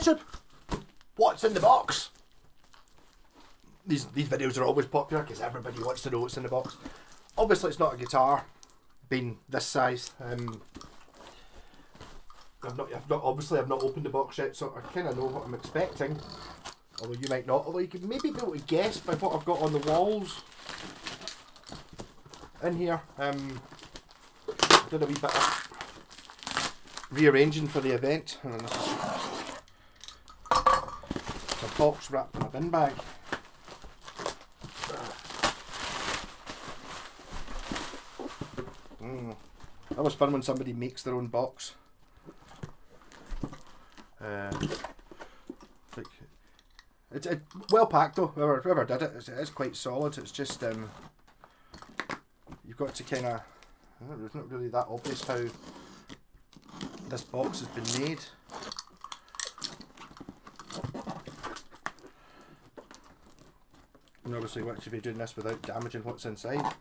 YouTube, what's in the box? These videos are always popular because everybody wants to know what's in the box. Obviously it's not a guitar, being this size. I've not opened the box yet, so I kind of know what I'm expecting. Although you might not. Although you could maybe be able to guess by what I've got on the walls in here. Did a wee bit of rearranging for the event. And this is a box wrapped in a bin bag. That was fun when somebody makes their own box. It's well packed though. Whoever did it, it's quite solid. It's just you've got to kind of. It's not really that obvious how this box has been made. And obviously, we should be doing this without damaging what's inside.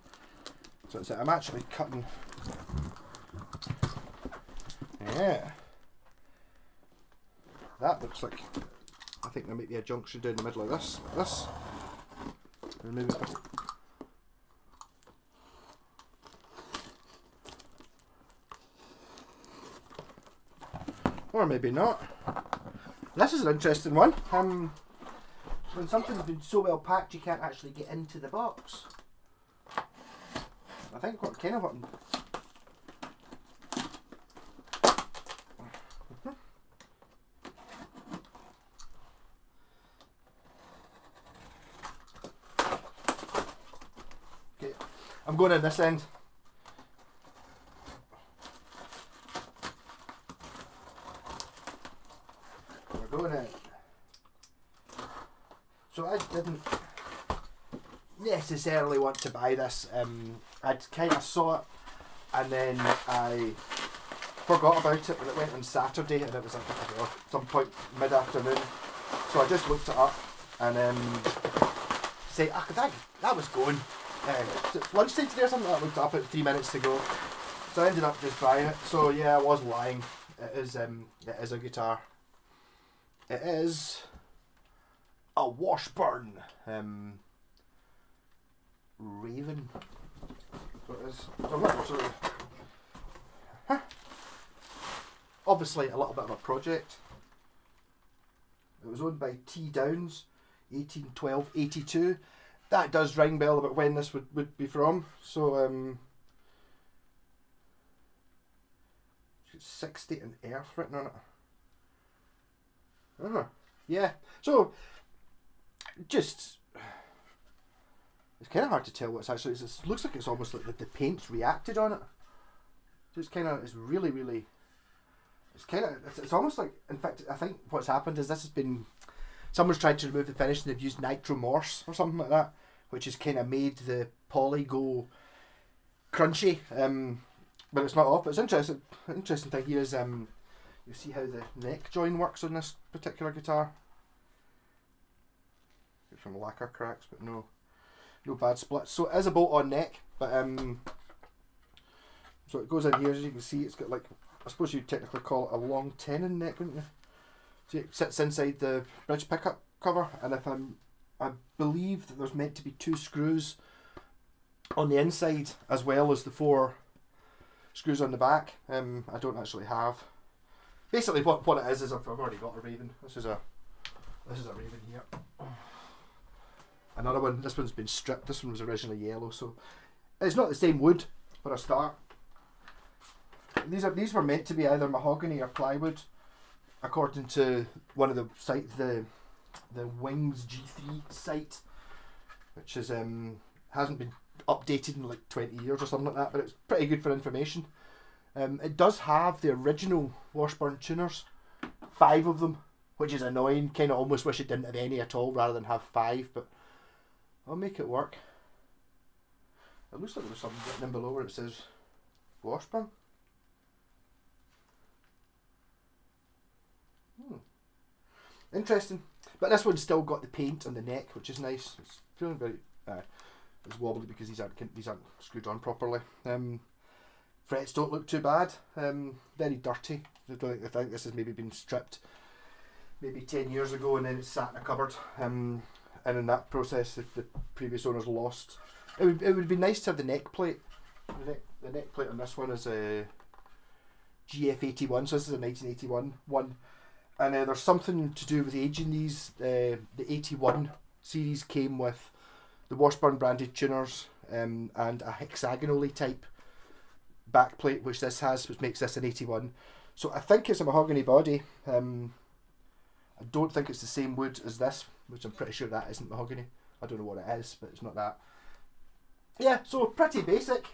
So it's, I'm actually cutting. Yeah, that looks like. I think there might be a junction down the middle of this. Remove it. Or maybe not. This is an interesting one. When something's been so well packed, you can't actually get into the box. I think what I'm I'm going in this end. We're going in. So I didn't necessarily want to buy this. I kind of saw it and then I forgot about it when it went on Saturday, and it was like, I don't know, some point mid-afternoon. So I just looked it up and say, that was going. Lunchtime today or something. I looked up at 3 minutes to go, so I ended up just buying it. So yeah, I was lying. It is a guitar. It is a Washburn Raven. So it is. So I'm not sure. Obviously a little bit of a project. It was owned by T. Downs, 1812-82. That does ring bell about when this would be from. So 60 and Earth written on it. Yeah. So just it's kind of hard to tell what's actually. It looks like it's almost like the paint's reacted on it. So it's really. It's almost like, in fact, I think what's happened is this has been. Someone's tried to remove the finish and they've used Nitro Morse or something like that, which has kind of made the poly go crunchy. But it's not off. But it's interesting. Interesting thing here is you see how the neck join works on this particular guitar. Get some lacquer cracks, but no bad splits. So it is a bolt-on neck, but so it goes in here. As you can see, it's got, like, I suppose you'd technically call it a long tenon neck, wouldn't you? So it sits inside the bridge pickup cover, and I believe that there's meant to be 2 screws on the inside as well as the 4 screws on the back. I don't actually have. Basically, what it is I've already got a Raven. This is a Raven here. Another one. This one's been stripped. This one was originally yellow, so it's not the same wood for a start. These were meant to be either mahogany or plywood, according to one of the sites, the Wings G3 site, which is hasn't been updated in like 20 years or something like that, but it's pretty good for information. It does have the original Washburn tuners, 5 of them, which is annoying. Kind of almost wish it didn't have any at all rather than have 5, but I'll make it work. It looks like there's something written in below where it says Washburn. Interesting. But this one's still got the paint on the neck, which is nice. It's feeling very it's wobbly because these aren't screwed on properly. Frets don't look too bad. Very dirty. I think this has maybe been stripped maybe 10 years ago, and then it sat in a cupboard. And in that process, the previous owners lost. It would be nice to have the neck plate. The neck plate on this one is a GF81, so this is a 1981 one. And there's something to do with aging these. The 81 series came with the Washburn branded tuners and a hexagonally type backplate, which this has, which makes this an 81. So I think it's a mahogany body. I don't think it's the same wood as this, which I'm pretty sure that isn't mahogany. I don't know what it is, but it's not that. Yeah, so pretty basic.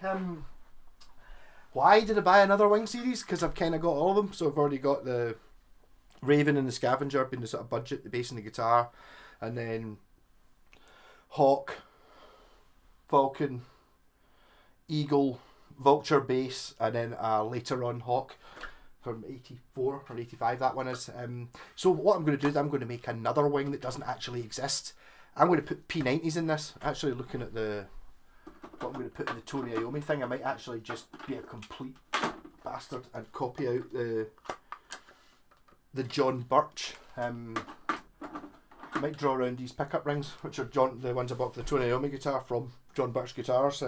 Why did I buy another Wing series? Because I've kind of got all of them. So I've already got the Raven and the Scavenger being the sort of budget, the bass and the guitar, and then Hawk, Falcon, Eagle, Vulture bass, and then later on Hawk from 84 or 85 that one is. So what I'm going to do is I'm going to make another Wing that doesn't actually exist. I'm going to put P90s in this. Actually looking at what I'm going to put in the Tony Iommi thing, I might actually just be a complete bastard and copy out the John Birch. I might draw around these pickup rings, which are the ones I bought for the Tony Iommi guitar from John Birch Guitars,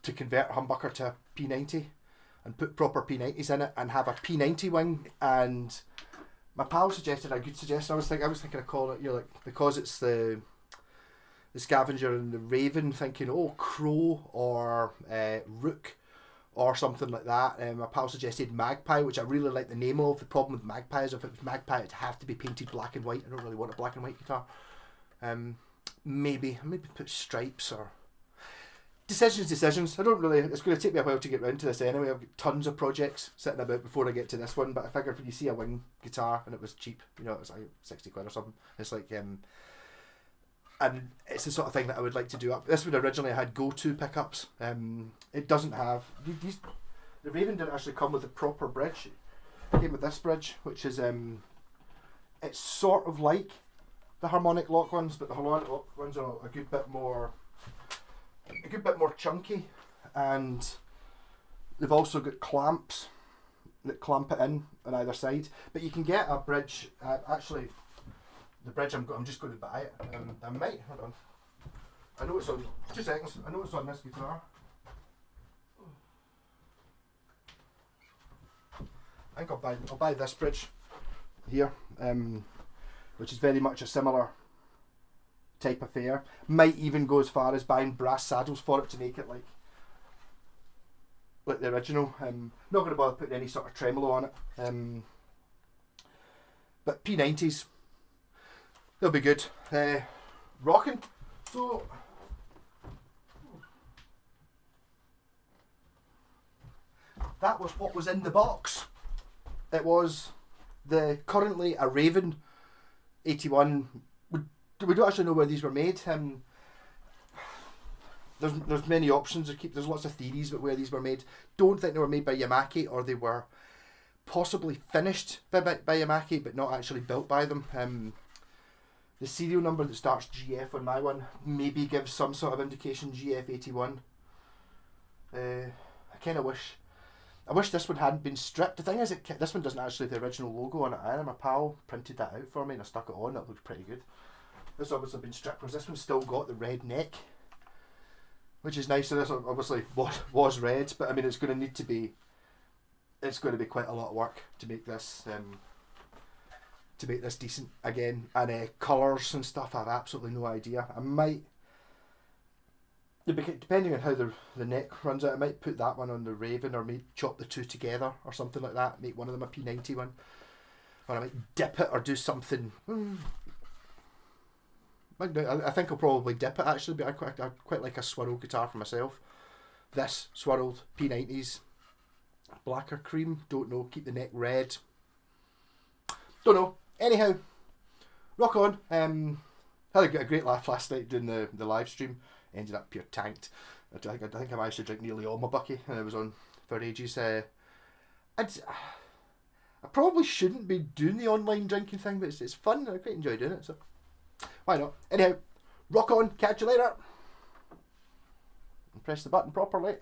to convert humbucker to a P90 and put proper P90s in it and have a P90 wing. And my pal suggested a good suggestion. I was thinking of calling it, like, because it's the Scavenger and the Raven, thinking, oh, Crow or Rook or something like that. My pal suggested Magpie, which I really like the name of. The problem with Magpie is if it was Magpie, it'd have to be painted black and white. I don't really want a black and white guitar. Maybe put stripes or... Decisions. I don't really... It's going to take me a while to get round to this anyway. I've got tons of projects sitting about before I get to this one, but I figured when you see a Wing guitar and it was cheap, it was like 60 quid or something. It's like... and it's the sort of thing that I would like to do up. This one originally had go-to pickups. It doesn't have... The Raven didn't actually come with a proper bridge. It came with this bridge, which is... it's sort of like the harmonic lock ones, but the harmonic lock ones are a good bit more chunky, and they've also got clamps that clamp it in on either side. But you can get a bridge. Actually, the bridge I'm just going to buy it. I might. Hold on. I know it's on. 2 seconds. I know it's on this guitar. I think I'll buy this bridge here, which is very much a similar type affair. Might even go as far as buying brass saddles for it to make it like the original. Not going to bother putting any sort of tremolo on it. But P90s, they'll be good. Rocking. So that was what was in the box. It was currently a Raven 81. We don't actually know where these were made. There's many options. There's lots of theories about where these were made. Don't think they were made by Yamaki, or they were possibly finished by Yamaki but not actually built by them. The serial number that starts GF on my one maybe gives some sort of indication GF81. I wish this one hadn't been stripped. The thing is, this one doesn't actually have the original logo on it either. My pal printed that out for me and I stuck it on. That looks pretty good. This obviously been stripped, because this one's still got the red neck, which is nice. So this obviously was red, but I mean it's going to be quite a lot of work to make this decent again. And colours and stuff, I have absolutely no idea. I might, depending on how the neck runs out, I might put that one on the Raven, or maybe chop the two together or something like that. Make one of them a P90 one, or I might dip it or do something. I think I'll probably dip it actually, but I quite like a swirl guitar for myself. This swirled P90s, black or cream, don't know. Keep the neck red, don't know. Anyhow, rock on. Had a great laugh last night doing the live stream. Ended up pure tanked. I think I managed to drink nearly all my bucky, and I was on for ages. I probably shouldn't be doing the online drinking thing, but it's fun. I quite enjoy doing it, so why not? Anyhow, rock on, catch you later. And press the button properly.